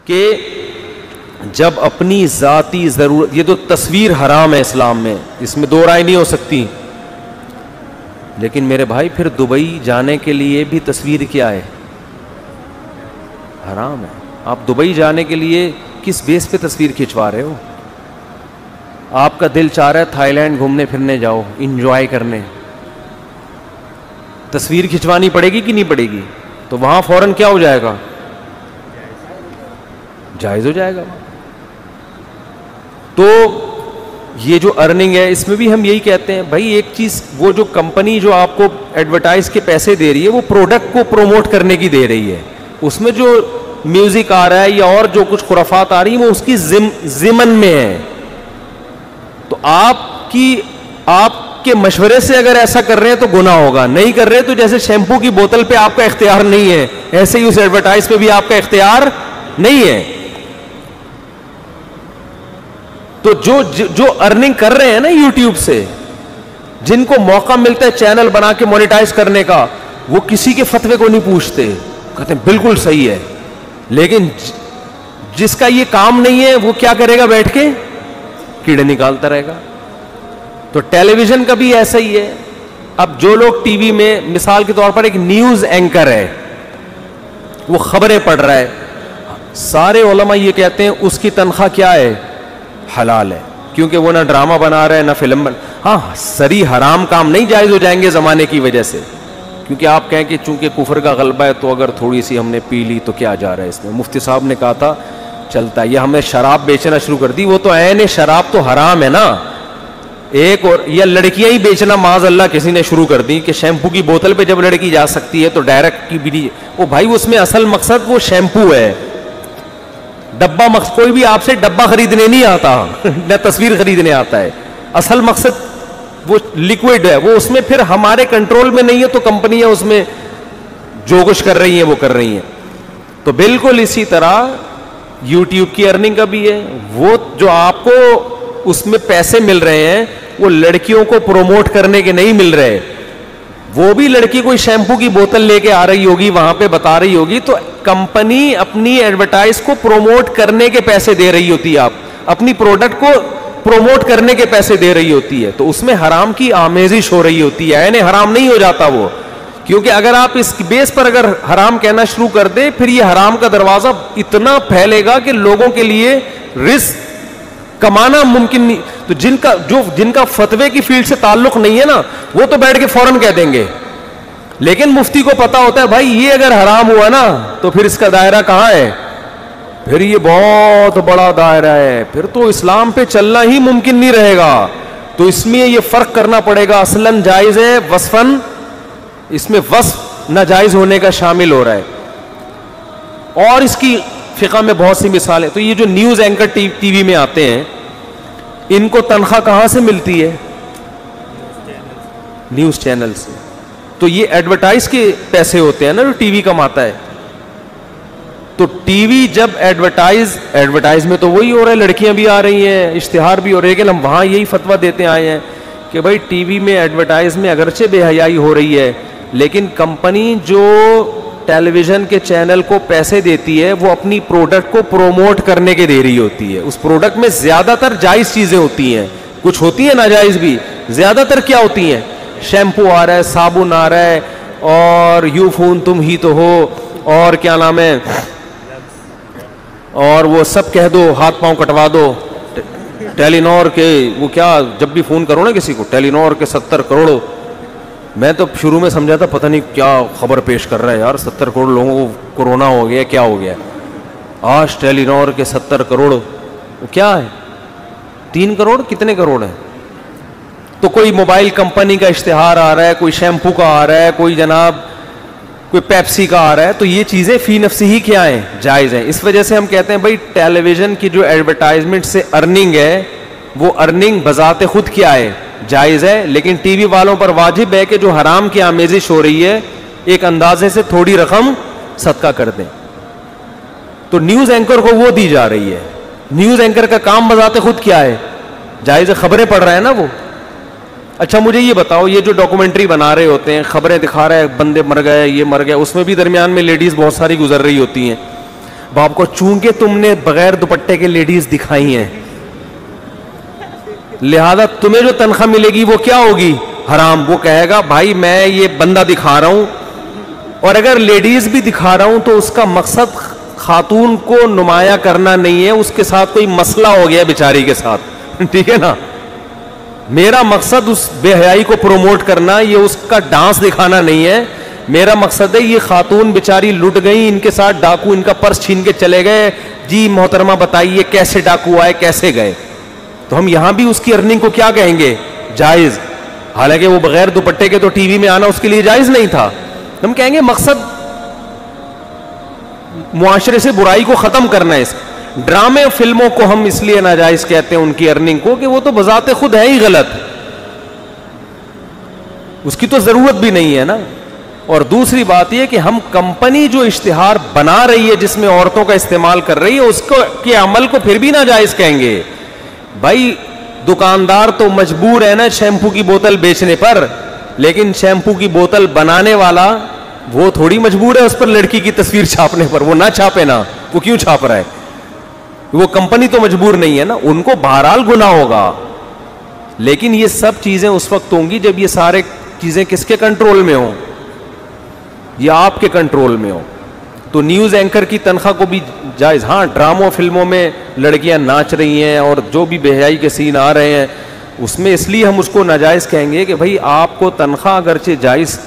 کہ جب اپنی ذاتی ضرورت, یہ تو تصویر حرام ہے اسلام میں, اس میں دو رائے نہیں ہو سکتی, لیکن میرے بھائی پھر دبئی جانے کے لیے بھی تصویر کیا ہے؟ حرام ہے. آپ دبئی جانے کے لیے کس بیس پہ تصویر کھنچوا رہے ہو؟ آپ کا دل چاہ رہا ہے تھائی لینڈ گھومنے پھرنے جاؤ, انجوائے کرنے, تصویر کھنچوانی پڑے گی کہ نہیں پڑے گی؟ تو وہاں فوراً کیا ہو جائے گا؟ جائز ہو جائے گا. تو یہ جو ارننگ ہے اس میں بھی ہم یہی کہتے ہیں بھائی ایک چیز, وہ جو کمپنی جو آپ کو ایڈورٹائز کے پیسے دے رہی ہے وہ پروڈکٹ کو پروموٹ کرنے کی دے رہی ہے, اس میں جو میوزک آ رہا ہے یا اور جو کچھ خرافات آ رہی ہیں وہ اس کی ضمن میں ہے. تو آپ کے مشورے سے اگر ایسا کر رہے ہیں تو گناہ ہوگا, نہیں کر رہے تو جیسے شیمپو کی بوتل پہ آپ کا اختیار نہیں ہے ایسے ہی اس ایڈورٹائز پہ بھی آپ کا اختیار نہیں ہے. تو جو ارننگ کر رہے ہیں نا یوٹیوب سے, جن کو موقع ملتا ہے چینل بنا کے مونیٹائز کرنے کا, وہ کسی کے فتوے کو نہیں پوچھتے, کہتے ہیں بالکل صحیح ہے. لیکن جس کا یہ کام نہیں ہے وہ کیا کرے گا؟ بیٹھ کے کیڑے نکالتا رہے گا. تو ٹیلی ویژن کا بھی ایسا ہی ہے. اب جو لوگ ٹی وی میں مثال کے طور پر ایک نیوز اینکر ہے, وہ خبریں پڑھ رہا ہے, سارے علماء یہ کہتے ہیں اس کی تنخواہ کیا ہے؟ حلال ہے, کیونکہ وہ نہ ڈرامہ بنا رہا ہے نہ فلم ہاں سری حرام کام نہیں جائز ہو جائیں گے زمانے کی وجہ سے, کیونکہ آپ کہیں کہ چونکہ کفر کا غلبہ ہے تو اگر تھوڑی سی ہم نے پی لی تو کیا جا رہا ہے اس میں. مفتی صاحب نے کہا تھا چلتا ہے, یہ ہم نے شراب بیچنا شروع کر دی, وہ تو عین شراب تو حرام ہے نا. ایک اور یا لڑکیاں ہی بیچنا معاذ اللہ کسی نے شروع کر دی کہ شیمپو کی بوتل پہ جب لڑکی جا سکتی ہے تو ڈائریکٹ کی بھی, وہ بھائی اس میں اصل مقصد وہ شیمپو ہے, ڈبہ مقصد کوئی بھی آپ سے ڈبہ خریدنے نہیں آتا نہ تصویر خریدنے آتا ہے, اصل مقصد وہ لکوڈ ہے, وہ اس میں پھر ہمارے کنٹرول میں نہیں ہے تو کمپنیاں اس میں جو کچھ کر رہی ہیں وہ کر رہی ہیں. تو بالکل اسی طرح یوٹیوب کی ارننگ کا بھی ہے, وہ جو آپ کو اس میں پیسے مل رہے ہیں وہ لڑکیوں کو پروموٹ کرنے کے نہیں مل رہے, وہ بھی لڑکی کوئی شیمپو کی بوتل لے کے آ رہی ہوگی وہاں پہ بتا رہی ہوگی تو کمپنی اپنی ایڈورٹائز کو پروموٹ کرنے کے پیسے دے رہی ہوتی ہے, آپ اپنی پروڈکٹ کو پروموٹ کرنے کے پیسے دے رہی ہوتی ہے, تو اس میں حرام کی آمیزش ہو رہی ہوتی ہے, یعنی حرام نہیں ہو جاتا وہ, کیونکہ اگر آپ اس بیس پر اگر حرام کہنا شروع کر دیں پھر یہ حرام کا دروازہ اتنا پھیلے گا کہ لوگوں کے لیے رزق کمانا ممکن نہیں. تو جن کا فتوے کی فیلڈ سے تعلق نہیں ہے نا وہ تو بیٹھ کے فوراً کہہ دیں گے, لیکن مفتی کو پتا ہوتا ہے بھائی یہ اگر حرام ہوا نا تو پھر اس کا دائرہ کہاں ہے, پھر یہ بہت بڑا دائرہ ہے, پھر تو اسلام پہ چلنا ہی ممکن نہیں رہے گا. تو اس میں یہ فرق کرنا پڑے گا, اصلاً جائز ہے وصفاً, اس میں وصف ناجائز ہونے کا شامل ہو رہا ہے. اور اس کی فقہ میں بہت سی مثالیں. تو یہ جو نیوز اینکر ٹی وی میں آتے ہیں ان کو تنخواہ کہاں سے ملتی ہے؟ نیوز چینل سے. تو یہ ایڈورٹائز کے پیسے ہوتے ہیں نا جو ٹی وی کماتا ہے. تو ٹی وی جب ایڈورٹائز میں تو وہی ہو رہا ہے, لڑکیاں بھی آ رہی ہیں, اشتہار بھی ہو رہے ہیں, لیکن ہم وہاں یہی فتویٰ دیتے آئے ہیں کہ بھائی ٹی وی میں ایڈورٹائز میں اگرچہ بے حیائی ہو رہی ہے لیکن کمپنی جو ٹیلی ویژن کے چینل کو پیسے دیتی ہے وہ اپنی پروڈکٹ کو پروموٹ کرنے کے دے رہی ہوتی ہے. اس پروڈکٹ میں زیادہ تر جائز چیزیں ہوتی ہیں, کچھ ہوتی ہیں ناجائز بھی, زیادہ تر کیا ہوتی ہیں؟ شیمپو آ رہا ہے, صابن آ رہا ہے, اور یو فون تم ہی تو ہو, اور کیا نام ہے, اور وہ سب کہہ دو, ہاتھ پاؤں کٹوا دو, ٹیلی نور کے وہ کیا, جب بھی فون کرو نا کسی کو ٹیلی نور کے 70 کروڑ, میں تو شروع میں سمجھا تھا پتہ نہیں کیا خبر پیش کر رہا ہے یار, 70 کروڑ لوگوں کو کورونا ہو گیا, کیا ہو گیا. آج ٹیلی نور کے 70 کروڑ وہ کیا ہے, 3 کروڑ کتنے کروڑ ہیں. تو کوئی موبائل کمپنی کا اشتہار آ رہا ہے, کوئی شیمپو کا آ رہا ہے, کوئی جناب کوئی پیپسی کا آ رہا ہے, تو یہ چیزیں فی نفسی ہی کیا ہیں, جائز ہیں. اس وجہ سے ہم کہتے ہیں بھائی ٹیلی ویژن کی جو ایڈورٹائزمنٹ سے ارننگ ہے وہ ارننگ بذات خود کیا ہے, جائز ہے, لیکن ٹی وی والوں پر واجب ہے کہ جو حرام کی آمیزش ہو رہی ہے ایک اندازے سے تھوڑی رقم صدقہ کر دیں. تو نیوز اینکر کو وہ دی جا رہی ہے, نیوز اینکر کا کام بذات خود کیا ہے, جائز ہے, خبریں پڑھ رہا ہے نا وہ. اچھا مجھے یہ بتاؤ, یہ جو ڈاکومنٹری بنا رہے ہوتے ہیں, خبریں دکھا رہے ہیں, بندے مر گئے, یہ مر گئے, اس میں بھی درمیان میں لیڈیز بہت ساری گزر رہی ہوتی ہیں. باپ کو چونکہ تم نے بغیر دوپٹے کے لیڈیز دکھائی ہیں لہذا تمہیں جو تنخواہ ملے گی وہ کیا ہوگی؟ حرام. وہ کہے گا بھائی میں یہ بندہ دکھا رہا ہوں, اور اگر لیڈیز بھی دکھا رہا ہوں تو اس کا مقصد خاتون کو نمایاں کرنا نہیں ہے, اس کے ساتھ کوئی مسئلہ ہو گیا بیچاری کے ساتھ, ٹھیک ہے نا. میرا مقصد اس بے حیائی کو پروموٹ کرنا, یہ اس کا ڈانس دکھانا نہیں ہے. میرا مقصد ہے یہ خاتون بیچاری لٹ گئی, ان کے ساتھ ڈاکو ان کا پرس چھین کے چلے گئے, جی محترمہ بتائیے کیسے ڈاکو آئے, کیسے گئے. تو ہم یہاں بھی اس کی ارننگ کو کیا کہیں گے؟ جائز. حالانکہ وہ بغیر دوپٹے کے تو ٹی وی میں آنا اس کے لیے جائز نہیں تھا. ہم کہیں گے مقصد معاشرے سے برائی کو ختم کرنا ہے. اس ڈرامے فلموں کو ہم اس لیے ناجائز کہتے ہیں ان کی ارننگ کو کہ وہ تو بذات خود ہے ہی غلط, اس کی تو ضرورت بھی نہیں ہے نا. اور دوسری بات یہ کہ ہم کمپنی جو اشتہار بنا رہی ہے جس میں عورتوں کا استعمال کر رہی ہے اس کو کے عمل کو پھر بھی ناجائز کہیں گے. بھائی دکاندار تو مجبور ہے نا شیمپو کی بوتل بیچنے پر, لیکن شیمپو کی بوتل بنانے والا وہ تھوڑی مجبور ہے اس پر لڑکی کی تصویر چھاپنے پر. وہ نہ چھاپے نا, وہ کیوں چھاپ رہا ہے؟ وہ کمپنی تو مجبور نہیں ہے نا, ان کو بہرحال گناہ ہوگا. لیکن یہ سب چیزیں اس وقت ہوں گی جب یہ سارے چیزیں کس کے کنٹرول میں ہوں؟ یہ آپ کے کنٹرول میں ہو. تو نیوز اینکر کی تنخواہ کو بھی جائز. ہاں ڈراموں فلموں میں لڑکیاں ناچ رہی ہیں اور جو بھی بے حیائی کے سین آ رہے ہیں اس میں اس لیے ہم اس کو ناجائز کہیں گے کہ بھائی آپ کو تنخواہ اگرچہ جائز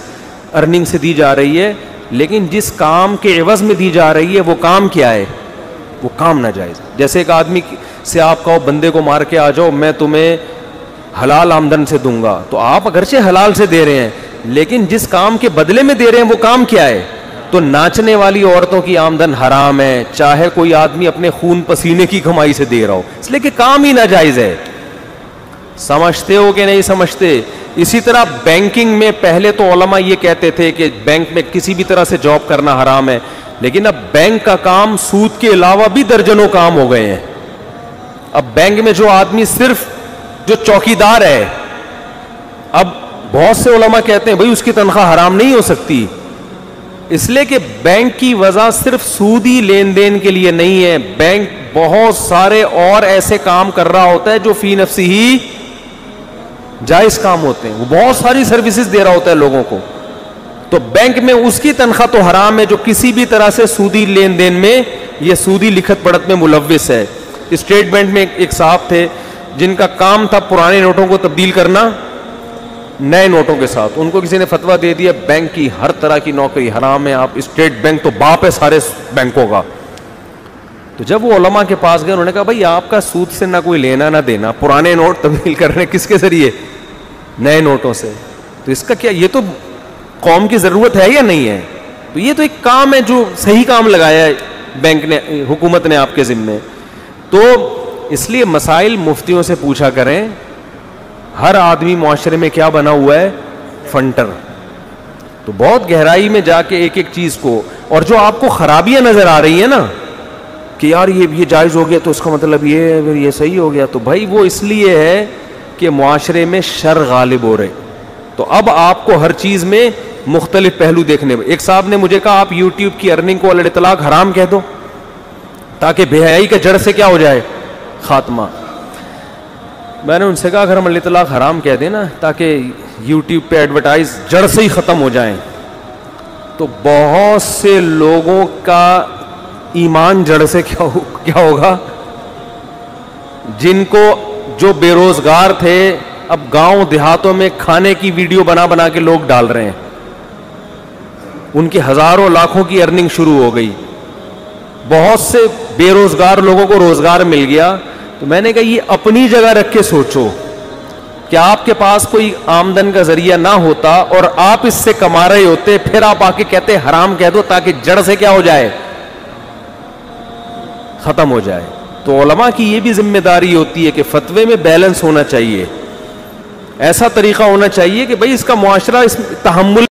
ارننگ سے دی جا رہی ہے, لیکن جس کام کے عوض میں دی جا رہی ہے وہ کام کیا ہے؟ وہ کام ناجائز. جیسے ایک آدمی سے آپ کہو بندے کو مار کے آ جاؤ میں تمہیں حلال آمدن سے دوں گا, تو آپ اگرچہ حلال سے دے رہے ہیں لیکن جس کام کے بدلے میں دے رہے ہیں وہ کام کیا ہے؟ تو ناچنے والی عورتوں کی آمدن حرام ہے, چاہے کوئی آدمی اپنے خون پسینے کی کمائی سے دے رہا ہو, اس لیے کہ کام ہی ناجائز ہے. سمجھتے ہو کہ نہیں سمجھتے؟ اسی طرح بینکنگ میں پہلے تو علماء یہ کہتے تھے کہ بینک میں کسی بھی طرح سے جاب کرنا حرام ہے, لیکن اب بینک کا کام سود کے علاوہ بھی درجنوں کام ہو گئے ہیں. اب بینک میں جو آدمی صرف جو چوکیدار ہے, اب بہت سے علماء کہتے ہیں بھائی اس کی تنخواہ حرام نہیں ہو سکتی, اس لیے کہ بینک کی وجہ صرف سودی لین دین کے لیے نہیں ہے. بینک بہت سارے اور ایسے کام کر رہا ہوتا ہے جو فی نفسی ہی جائز کام ہوتے ہیں, وہ بہت ساری سروسز دے رہا ہوتا ہے لوگوں کو. تو بینک میں اس کی تنخواہ تو حرام ہے جو کسی بھی طرح سے سودی لین دین میں یہ سودی لکھت پڑھت میں ملوث ہے. اسٹیٹ بینک میں ایک صاحب تھے جن کا کام تھا پرانے نوٹوں کو تبدیل کرنا نئے نوٹوں کے ساتھ. ان کو کسی نے فتویٰ دے دیا بینک کی ہر طرح کی نوکری حرام ہے, آپ اسٹیٹ بینک تو باپ ہے سارے بینکوں کا. تو جب وہ علماء کے پاس گئے انہوں نے کہا بھائی آپ کا سود سے نہ کوئی لینا نہ دینا, پرانے نوٹ تبدیل کر رہے ہیں کس کے ذریعے؟ نئے نوٹوں سے. تو اس کا کیا, یہ تو قوم کی ضرورت ہے یا نہیں ہے؟ تو یہ تو ایک کام ہے جو صحیح کام لگایا ہے بینک نے, حکومت نے آپ کے ذمے. تو اس لیے مسائل مفتیوں سے پوچھا کریں. ہر آدمی معاشرے میں کیا بنا ہوا ہے؟ فنٹر. تو بہت گہرائی میں جا کے ایک ایک چیز کو, اور جو آپ کو خرابیاں نظر آ رہی ہیں نا کہ یار یہ جائز ہو گیا تو اس کا مطلب یہ صحیح ہو گیا, تو بھائی وہ اس لیے ہے کہ معاشرے میں شر غالب ہو رہے. تو اب آپ کو ہر چیز میں مختلف پہلو دیکھنے. ایک صاحب نے مجھے کہا آپ یوٹیوب کی ارننگ کو علی اطلاق حرام کہہ دو تاکہ بے حیائی کا جڑ سے کیا ہو جائے؟ خاتمہ. میں نے ان سے کہا اگر ہم علی اطلاق حرام کہہ دیں نا تاکہ یوٹیوب پہ ایڈورٹائز جڑ سے ہی ختم ہو جائیں, تو بہت سے لوگوں کا ایمان جڑ سے کیا ہوگا؟ جن کو جو بے روزگار تھے اب گاؤں دیہاتوں میں کھانے کی ویڈیو بنا بنا کے لوگ ڈال رہے ہیں, ان کی ہزاروں لاکھوں کی ارننگ شروع ہو گئی. بہت سے بے روزگار لوگوں کو روزگار مل گیا. تو میں نے کہا یہ اپنی جگہ رکھ کے سوچو کہ آپ کے پاس کوئی آمدن کا ذریعہ نہ ہوتا اور آپ اس سے کما رہے ہوتے, پھر آپ آ کے کہتے حرام کہہ دو تاکہ جڑ سے کیا ہو جائے؟ ختم ہو جائے. تو علماء کی یہ بھی ذمہ داری ہوتی ہے کہ فتوے میں بیلنس ہونا چاہیے, ایسا طریقہ ہونا چاہیے کہ بھئی اس کا معاشرہ اس تحمل